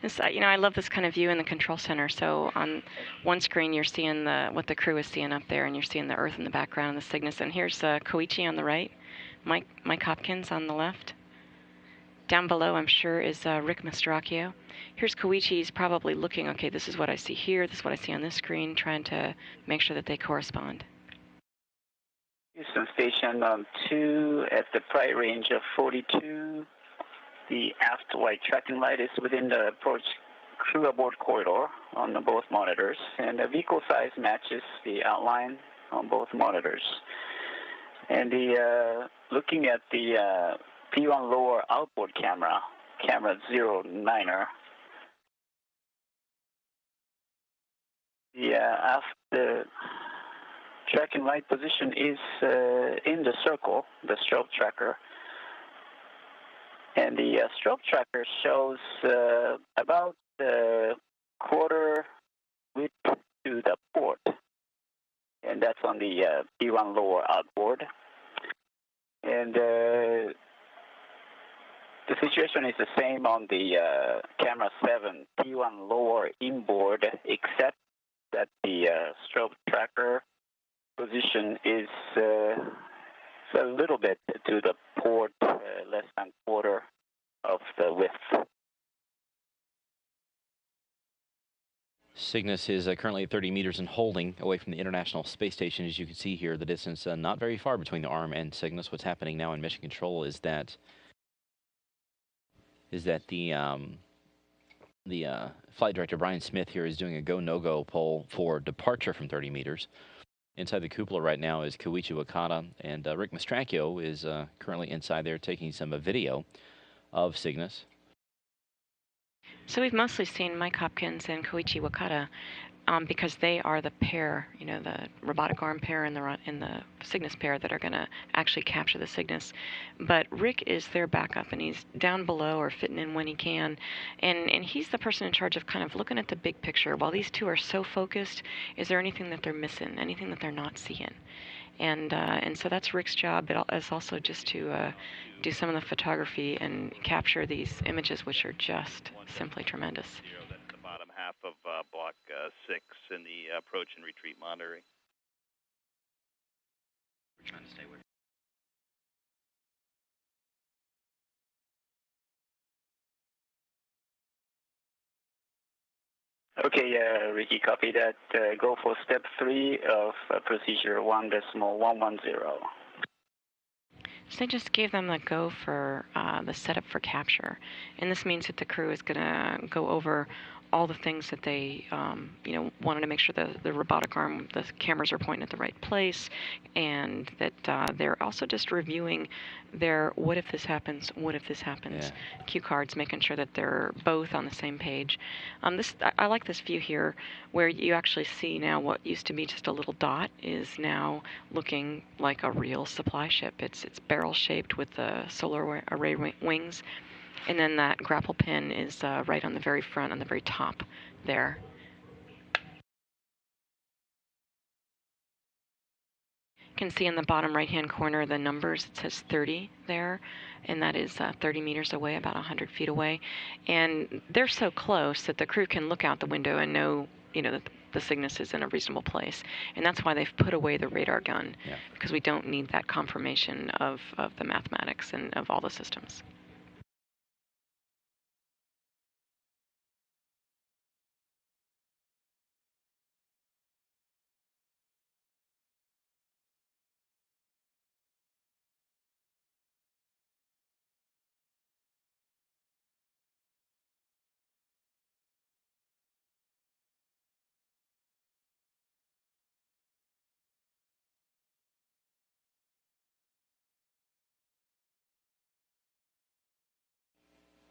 This, I love this kind of view in the control center. So on one screen, you're seeing what the crew is seeing up there, and you're seeing the Earth in the background, and the Cygnus. And here's Koichi on the right, Mike Hopkins on the left. Down below, I'm sure, is Rick Mastracchio. Here's Koichi. He's probably looking, okay, this is what I see here, this is what I see on this screen, trying to make sure that they correspond. Houston Station 2 at the flight range of 42. The aft white tracking light is within the approach crew aboard corridor on both monitors, and the vehicle size matches the outline on both monitors. And looking at the P1 lower outboard camera 09er, the aft tracking light position is in the circle, the strobe tracker. And the strobe tracker shows about quarter width to the port. And that's on the P1 lower outboard. And the situation is the same on the camera 7, P1 lower inboard, except that the strobe tracker position is a little bit to the port, less than quarter of the width. Cygnus is currently at 30 meters and holding away from the International Space Station. As you can see here, the distance not very far between the arm and Cygnus. What's happening now in mission control is that the flight director, Brian Smith, here is doing a go-no-go poll for departure from 30 meters. Inside the cupola right now is Koichi Wakata, and Rick Mastracchio is currently inside there taking some video of Cygnus. So we've mostly seen Mike Hopkins and Koichi Wakata because they are the pair, the robotic arm pair and the Cygnus pair that are going to actually capture the Cygnus. But Rick is their backup, and he's down below or fitting in when he can. And he's the person in charge of kind of looking at the big picture. While these two are so focused, is there anything that they're missing, anything that they're not seeing? And so that's Rick's job. It's also just to do some of the photography and capture these images, which are just simply tremendous. That's the bottom half of Block 6 in the approach and retreat monitoring. We're trying to stay with. Okay, Ricky, copy that. Go for step 3 of procedure 1.110. So they just gave them the go for the setup for capture. And this means that the crew is going to go over all the things that they, wanted to make sure that the robotic arm, the cameras are pointing at the right place, and that they're also just reviewing their what if this happens, cue cards, making sure that they're both on the same page. I like this view here where you actually see now what used to be just a little dot is now looking like a real supply ship. It's barrel shaped with the solar array wings. And then that grapple pin is right on the very front, on the very top there. You can see in the bottom right-hand corner the numbers. It says 30 there, and that is 30 meters away, about 100 feet away. And they're so close that the crew can look out the window and know, that the Cygnus is in a reasonable place. And that's why they've put away the radar gun, because we don't need that confirmation of the mathematics and of all the systems.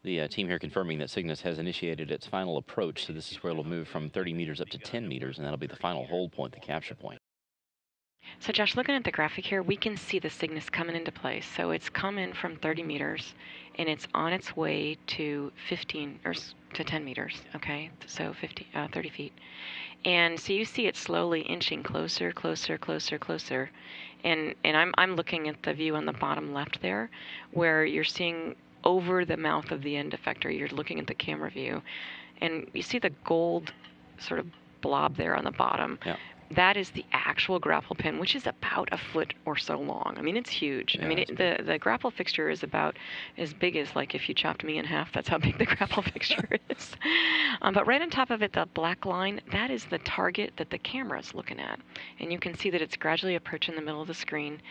The team here confirming that Cygnus has initiated its final approach, so this is where it'll move from 30 meters up to 10 meters, and that'll be the final hold point, the capture point. So Josh, looking at the graphic here, we can see the Cygnus coming into place. So it's come in from 30 meters, and it's on its way to 15 or to 10 meters. Okay, so 30 feet, and so you see it slowly inching closer, closer, closer, closer, and I'm looking at the view on the bottom left there, where you're seeing over the mouth of the end effector. You're looking at the camera view, and you see the gold sort of blob there on the bottom. Yeah. That is the actual grapple pin, which is about a foot or so long. I mean, it's huge. Yeah, I mean, the grapple fixture is about as big as, like, if you chopped me in half, that's how big the grapple fixture is. But right on top of it, the black line, that is the target that the camera is looking at. And you can see that it's gradually approaching the middle of the screen.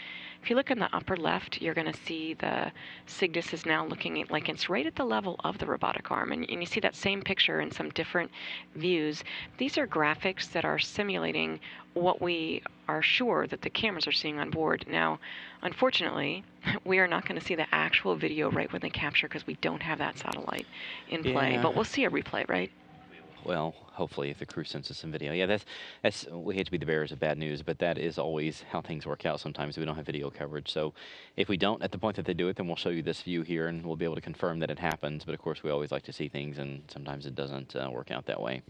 If you look in the upper left, you're going to see the Cygnus is now looking at, like, it's right at the level of the robotic arm. And you see that same picture in some different views. These are graphics that are simulating what we are sure that the cameras are seeing on board. Now, unfortunately, we are not going to see the actual video right when they capture because we don't have that satellite in play. Yeah. But we'll see a replay, right? Well, hopefully, if the crew sends us some video. Yeah, that's we hate to be the bearers of bad news, but that is always how things work out. Sometimes we don't have video coverage. So if we don't at the point that they do it, then we'll show you this view here, and we'll be able to confirm that it happens. But of course, we always like to see things, and sometimes it doesn't work out that way.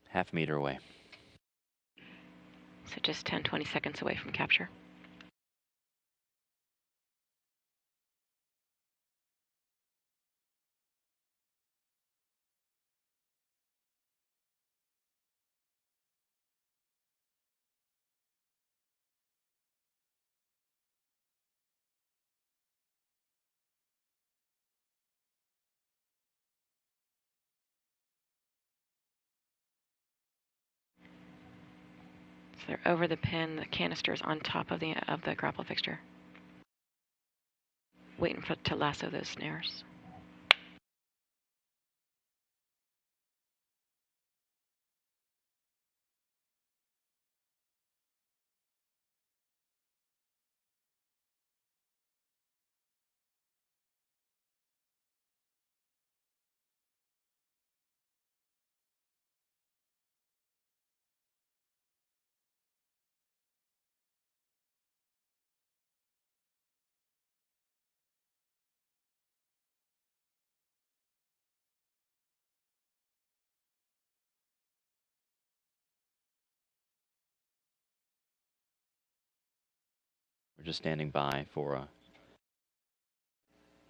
Half a meter away. So just 10, 20 seconds away from capture. So they're over the pin. The canister is on top of the grapple fixture, waiting to lasso those snares. We're just standing by for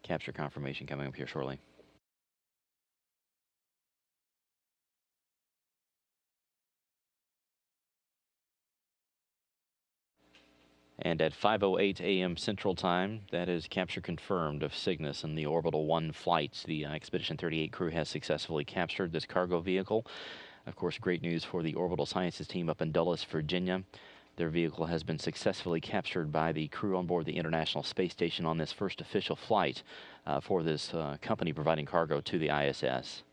capture confirmation coming up here shortly. And at 5:08 a.m. Central Time, that is capture confirmed of Cygnus and the Orbital 1 flight. The Expedition 38 crew has successfully captured this cargo vehicle. Of course, great news for the Orbital Sciences team up in Dulles, Virginia. Their vehicle has been successfully captured by the crew on board the International Space Station on this first official flight for this company providing cargo to the ISS.